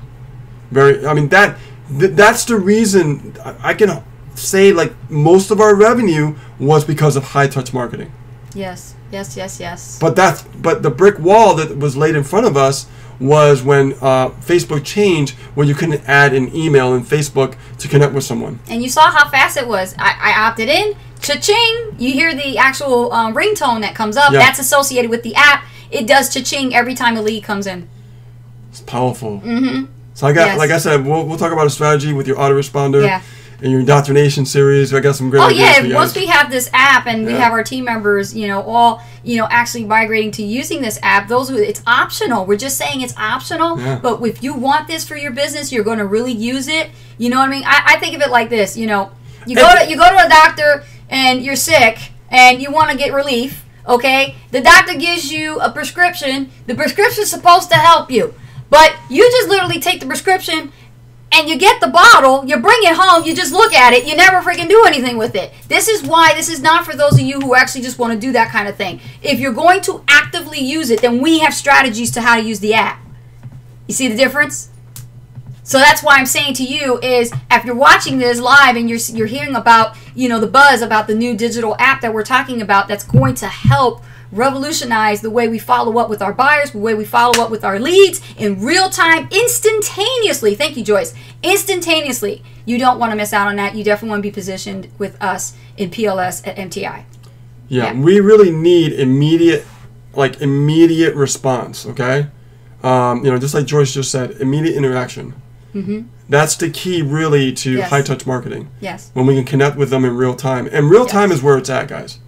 I mean, that's the reason I can say like most of our revenue was because of high touch marketing. Yes. But the brick wall that was laid in front of us was when Facebook changed, where you couldn't add an email in Facebook to connect with someone. And you saw how fast it was. I opted in. Cha-ching! You hear the actual ringtone that comes up. That's associated with the app. It does cha-ching every time a lead comes in. It's powerful. So I got, like I said, we'll talk about a strategy with your autoresponder and your indoctrination series. I got some great ideas for you guys. Once we have this app and we have our team members, you know, all, you know, actually migrating to using this app, it's optional. We're just saying it's optional. But if you want this for your business, you're going to really use it. You know what I mean? I think of it like this. You know, you go to a doctor and you're sick and you want to get relief. Okay, the doctor gives you a prescription. The prescription's supposed to help you, but you just literally take the prescription and you get the bottle, you bring it home, you just look at it, you never freaking do anything with it. This is why this is not for those of you who actually just want to do that kind of thing. If you're going to actively use it, then we have strategies to how to use the app. You see the difference? So that's why I'm saying to you is, if you're watching this live and you're hearing about, you know, the buzz about the new digital app that we're talking about, that's going to help revolutionize the way we follow up with our buyers, the way we follow up with our leads in real time, instantaneously. Thank you, Joyce. Instantaneously. You don't want to miss out on that. You definitely want to be positioned with us in PLS at MTI. Yeah, we really need immediate response, okay? You know, just like Joyce just said, immediate interaction. That's the key really to high touch marketing. When we can connect with them in real time. And real time is where it's at, guys.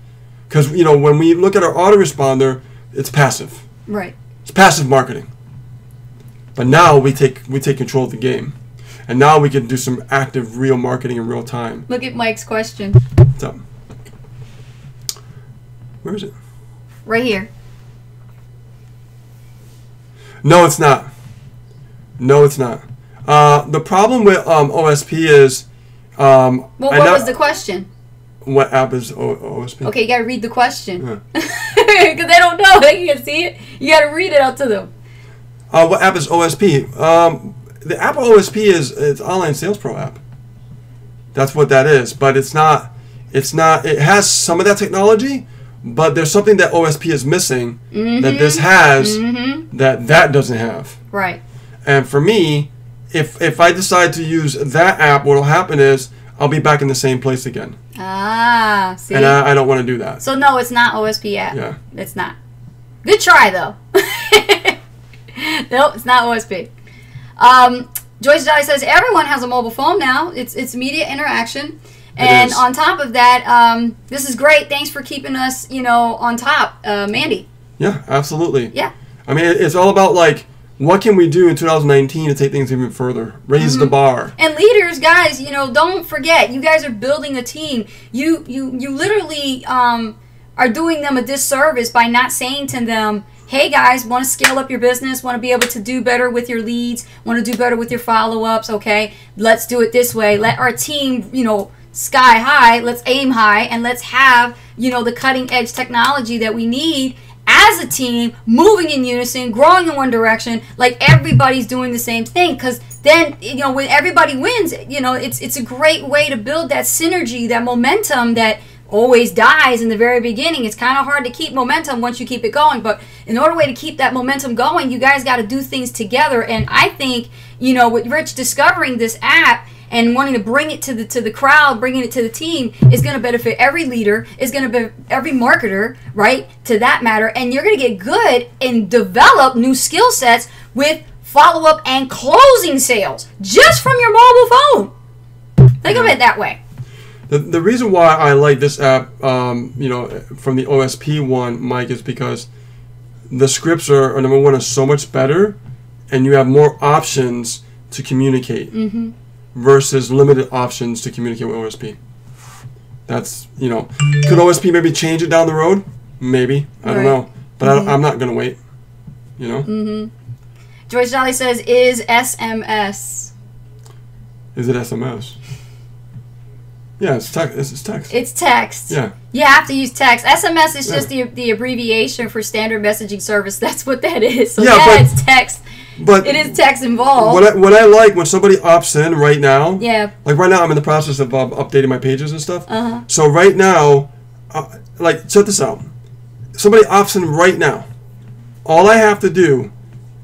Because, you know, when we look at our autoresponder, it's passive. Right. It's passive marketing. But now we take control of the game. And now we can do some active real marketing in real time. Look at Mike's question. What's up? Where is it? Right here. No, it's not. No, it's not. The problem with OSP is... well, what was the question? What app is OSP? Okay, you got to read the question. Because they don't know. They can't see it. You got to read it out to them. What app is OSP? The app OSP is it's Online Sales Pro app. That's what that is. But it's not. It has some of that technology, but there's something that OSP is missing that this has that doesn't have. Right. And for me, if I decide to use that app, what will happen is I'll be back in the same place again. Ah, see? And I don't want to do that. So, no, it's not OSP app. Yeah. It's not. Good try, though. Nope, it's not OSP. Joyce Jolly says, everyone has a mobile phone now. It's immediate interaction. And on top of that, this is great. Thanks for keeping us, on top. Mandy. Yeah, absolutely. Yeah. I mean, it's all about, like, what can we do in 2019 to take things even further? Raise the bar. And leaders, guys, don't forget, you guys are building a team. You literally are doing them a disservice by not saying to them, hey, guys, want to scale up your business, want to be able to do better with your leads, want to do better with your follow-ups, okay? Let's do it this way. Let our team, sky high. Let's aim high, and let's have, the cutting-edge technology that we need as a team, moving in unison, growing in one direction, like everybody's doing the same thing. Because then, when everybody wins, it's a great way to build that synergy, that momentum that always dies in the very beginning. It's kind of hard to keep momentum once you keep it going. But in order to keep that momentum going, you guys got to do things together. And I think, with Rich discovering this app, and wanting to bring it to the crowd, bringing it to the team, is going to benefit every leader, is going to be every marketer, right, to that matter. And you're going to get good and develop new skill sets with follow-up and closing sales just from your mobile phone. Think of it that way. The reason why I like this app, from the OSP one, Mike, is because the scripts are number one, is so much better, and you have more options to communicate. Versus limited options to communicate with OSP. That's, could OSP maybe change it down the road? Maybe. I don't know. But I'm not going to wait. Joyce Jolly says, is SMS. Is it SMS? Yeah, it's text. It's text. It's text. Yeah. You have to use text. SMS is just the abbreviation for standard messaging service. That's what that is. So it's text. But it is text involved. What I like when somebody opts in right now. Yeah. Like right now, I'm in the process of updating my pages and stuff. So right now, check this out. Somebody opts in right now. All I have to do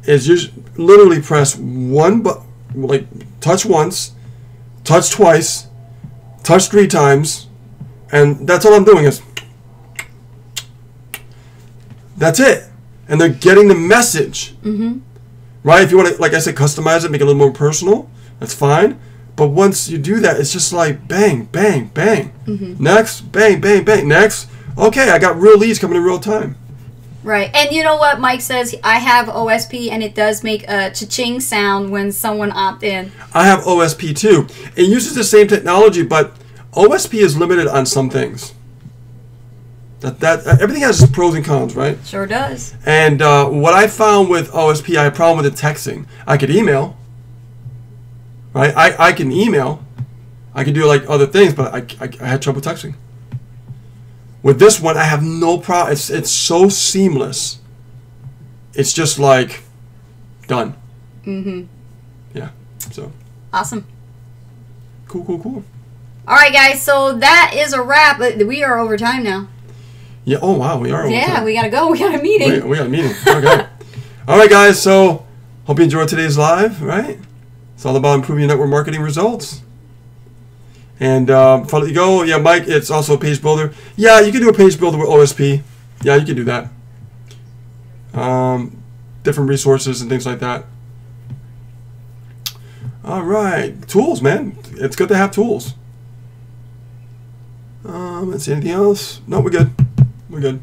is just literally press one button, like touch once, touch twice, touch 3 times, and that's all I'm doing is. That's it, and they're getting the message. Right? If you want to, like I said, customize it, make it a little more personal, that's fine. But once you do that, it's just like bang, bang, bang. Next, bang, bang, bang. Next, okay, I got real leads coming in real time. Right. And you know what Mike says? I have OSP, and it does make a cha-ching sound when someone opts in. I have OSP too. It uses the same technology, but OSP is limited on some things. That everything has its pros and cons, right? Sure does. And what I found with OSP, I had a problem with the texting. I could email, right? I can email. I can do like other things, but I had trouble texting. With this one, I have no problem. It's so seamless. It's just like done. Yeah. So. Awesome. Cool. All right, guys. So that is a wrap. We are over time now. Yeah. Oh wow, we are over time. We gotta go. We got a meeting. We got a meeting. Okay. All right, guys. So hope you enjoyed today's live. Right. It's all about improving your network marketing results. And before I let you go, yeah, Mike, it's also a page builder. Yeah, you can do a page builder with OSP. Yeah, you can do that. Different resources and things like that. All right, tools, man. It's good to have tools. Let's see, anything else? No, we're good. We're good.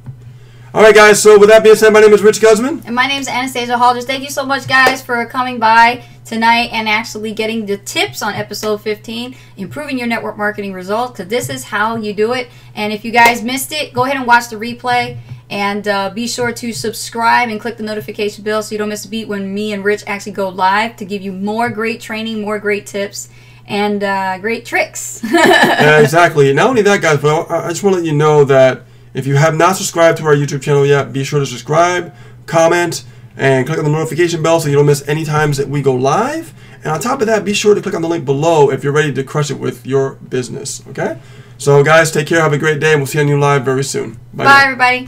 All right, guys. So with that being said, my name is Rich Guzman. And my name is Anastasia Hall. Thank you so much, guys, for coming by tonight and actually getting the tips on episode 15, improving your network marketing results, because this is how you do it. And if you guys missed it, go ahead and watch the replay. And be sure to subscribe and click the notification bell so you don't miss a beat when me and Rich actually go live to give you more great training, more great tips, and great tricks. Yeah, exactly. Not only that, guys, but I just want to let you know that if you have not subscribed to our YouTube channel yet, be sure to subscribe, comment, and click on the notification bell so you don't miss any times that we go live. And on top of that, be sure to click on the link below if you're ready to crush it with your business. Okay? So, guys, take care. Have a great day, and we'll see you live very soon. Bye everybody.